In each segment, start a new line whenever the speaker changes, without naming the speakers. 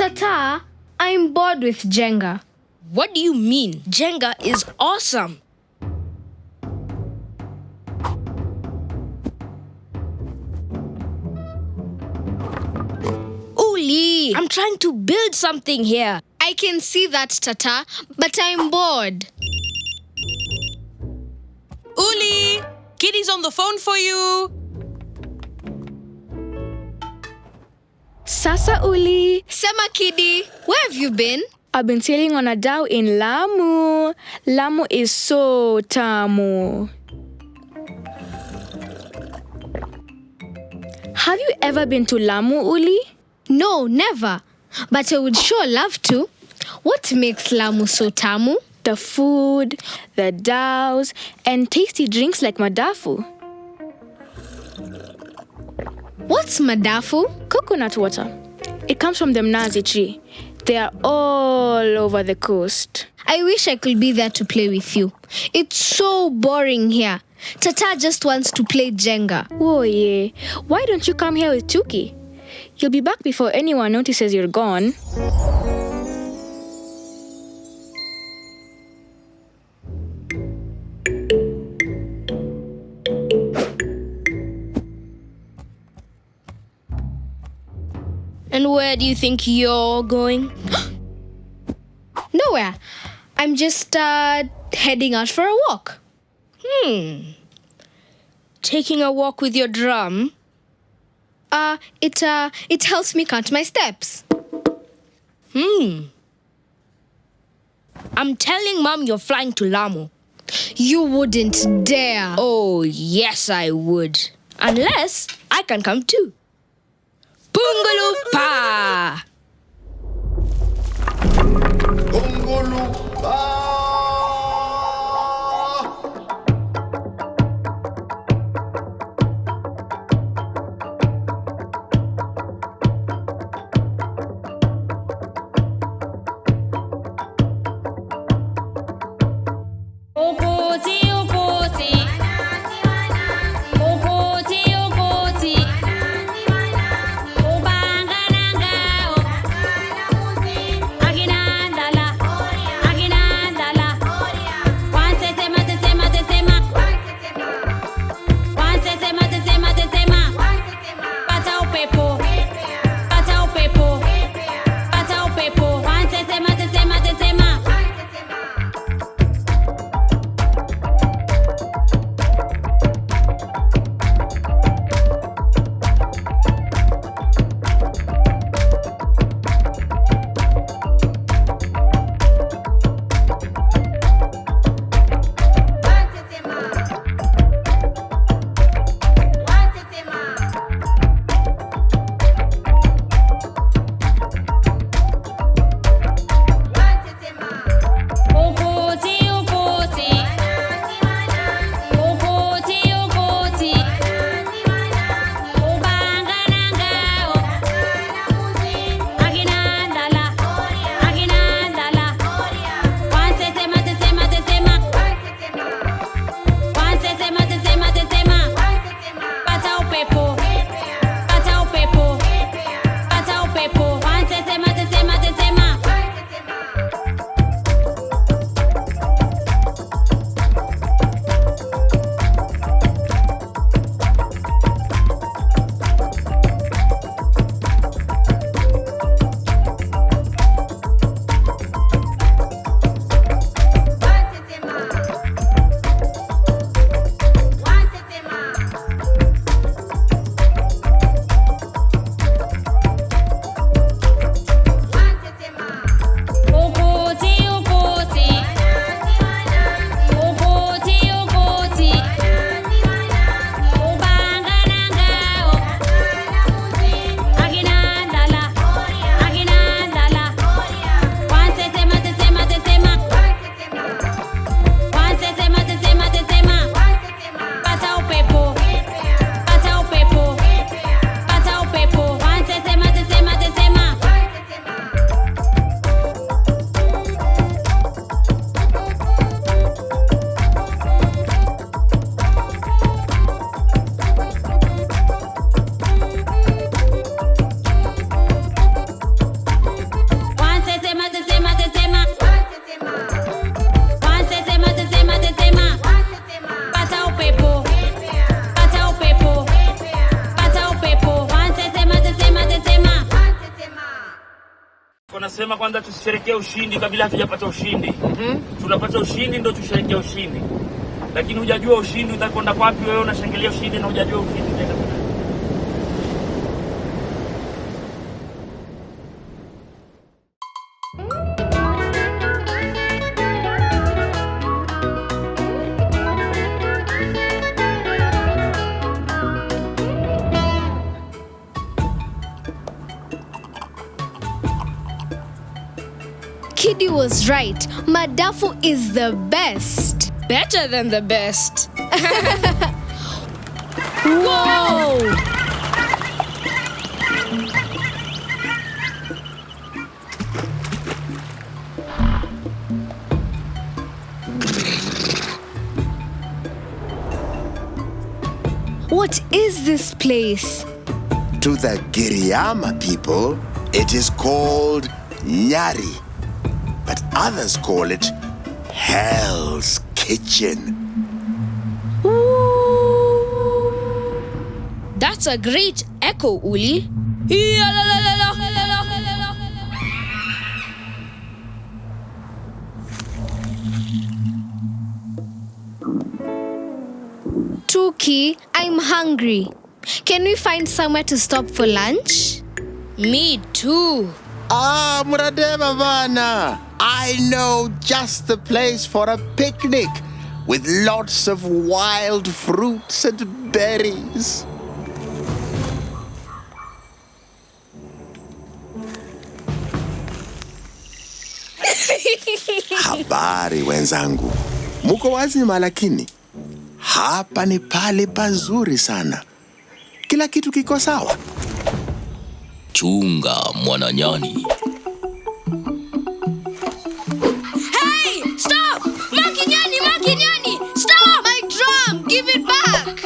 Tata, I'm bored with Jenga.
What do you mean? Jenga is awesome. Uli, I'm trying to build something here.
I can see that, Tata, but I'm bored.
Uli, Kidi's on the phone for you.
Sasa Uli,
Sema Kidi, where have you been?
I've been sailing on a dhow in Lamu. Lamu is so tamu. Have you ever been to Lamu, Uli?
No, never. But I would sure love to. What makes Lamu so tamu?
The food, the dhows, and tasty drinks like madafu.
What's madafu?
Coconut water. It comes from the MWANANYANI tree. They are all over the coast.
I wish I could be there to play with you. It's so boring here. Tata just wants to play Jenga.
Oh yeah. Why don't you come here with Tuki? You'll be back before anyone notices you're gone.
And where do you think you're going?
Nowhere. I'm just heading out for a walk.
Taking a walk with your drum?
It helps me count my steps.
I'm telling Mom you're flying to Lamu.
You wouldn't dare.
Oh, yes, I would. Unless I can come too. Bungalow-pa!
wanasema kwanza tusherekee ushindi kabla hatujapata ushindi. Tunapata ushindi ndio tusherekee ushindi. Lakini hujajua ushindi utakwenda wapi, wewe unashangilia ushindi na hujajua ushindi utaenda wapi.
Kidi was right. Madafu is the best.
Better than the best.
Whoa! What is this place?
To the Giriama people, it is called Nyari, but others call it Hell's Kitchen.
That's a great echo, Uli.
Tuki, I'm hungry. Can we find somewhere to stop for lunch?
Me too.
Ah, Muradeva Vana, I know just the place for a picnic with lots of wild fruits and berries. Habari wenzangu, muko wazima lakini? Hapa ni pale pazuri sana. Kila kitu kiko sawa.
Chunga MWANANYANI.
Hey! Stop! Makinyani! Stop!
My drum! Give it back!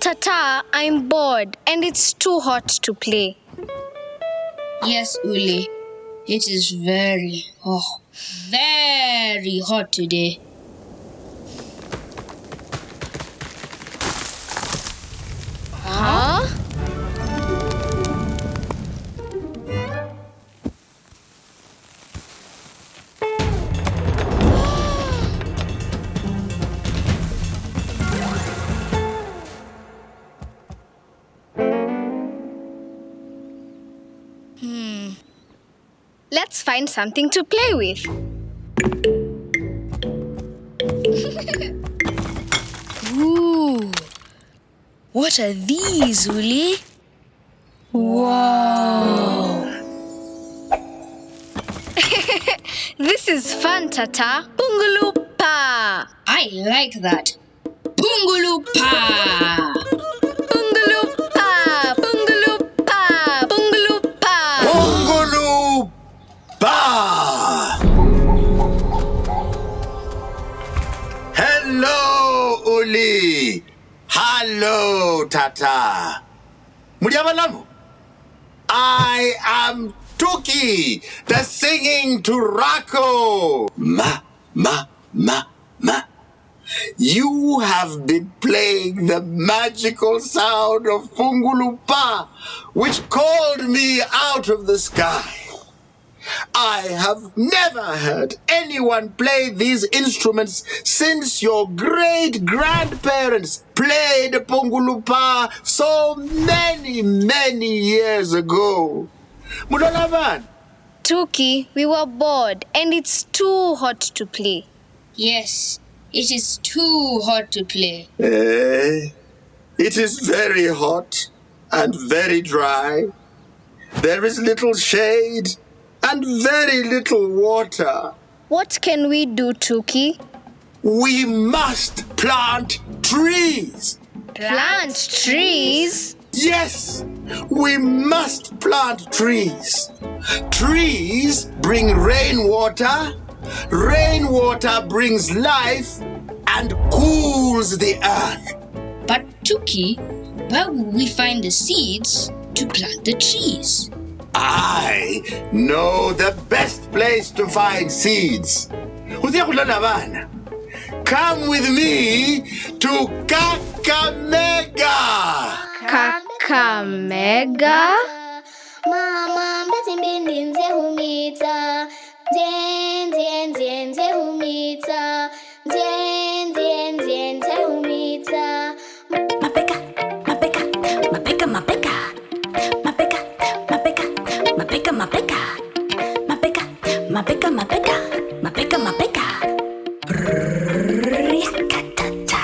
Tata, I'm bored and it's too hot to play.
Yes, Uli. It is very hot today.
Huh? Let's find something to play with.
Ooh. What are these, Uli?
This is fun, Tata. Pungulupa.
I like that. Pungulupa!
Pungulupa. Pungulupa. Pungulupa.
Pungulu Ba! Hello, Uli. Hello, Tata. Mujaba Lamu. I am Tuki, the singing turaco. Ma. You have been playing the magical sound of Pungulupa, which called me out of the sky. I have never heard anyone play these instruments since your great-grandparents played Pungulupa so many years ago. Mudolavan.
Tuki, we were bored and it's too hot to play.
Yes, it is too hot to play.
It is very hot and very dry. There is little shade and very little water.
What can we do, Tuki?
We must plant trees.
Plant trees?
Yes, we must plant trees. Trees bring rainwater. Rainwater brings life and cools the earth.
But Tuki, where will we find the seeds to plant the trees?
I know the best place to find seeds. Come with me to Kakamega.
Kakamega?
Mama mbeti mbindi nze humita nze humita nze humita
Mapeka mapeka mapeka mapeka mapeka mapeka mapeka mapeka mapeka mapeka mapeka mapeka mapeka Riakatata.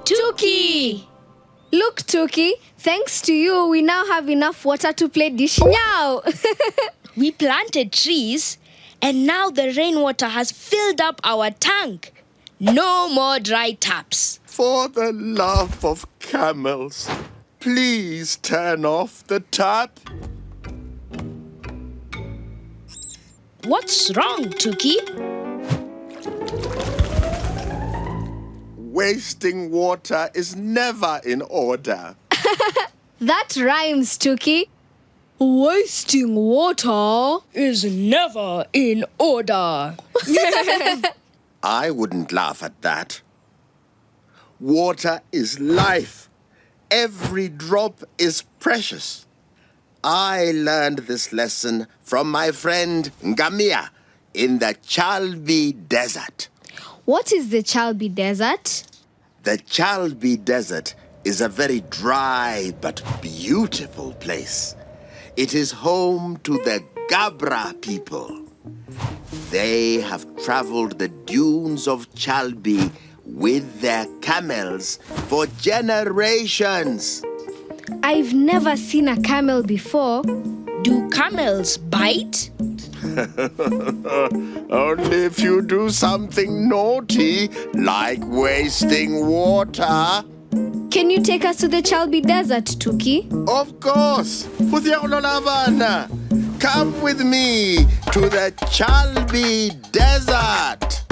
Tuki! Look, Tuki, thanks to you, we now have enough water to play dish now.
We planted trees, and now the rainwater has filled up our tank. No more dry taps.
For the love of camels, please turn off the tap.
What's wrong, Tuki?
Wasting water is never in order.
That rhymes, Tuki. Wasting water
Is never in order.
I wouldn't laugh at that. Water is life. Every drop is precious. I learned this lesson from my friend Ngamia in the Chalbi Desert.
What is the Chalbi Desert?
The Chalbi Desert is a very dry but beautiful place. It is home to the Gabra people. They have traveled the dunes of Chalbi with their camels for generations.
I've never seen a camel before.
Do camels bite?
Only if you do something naughty, like wasting water.
Can you take us to the Chalbi Desert, Tuki?
Of course. Come with me to the Chalbi Desert.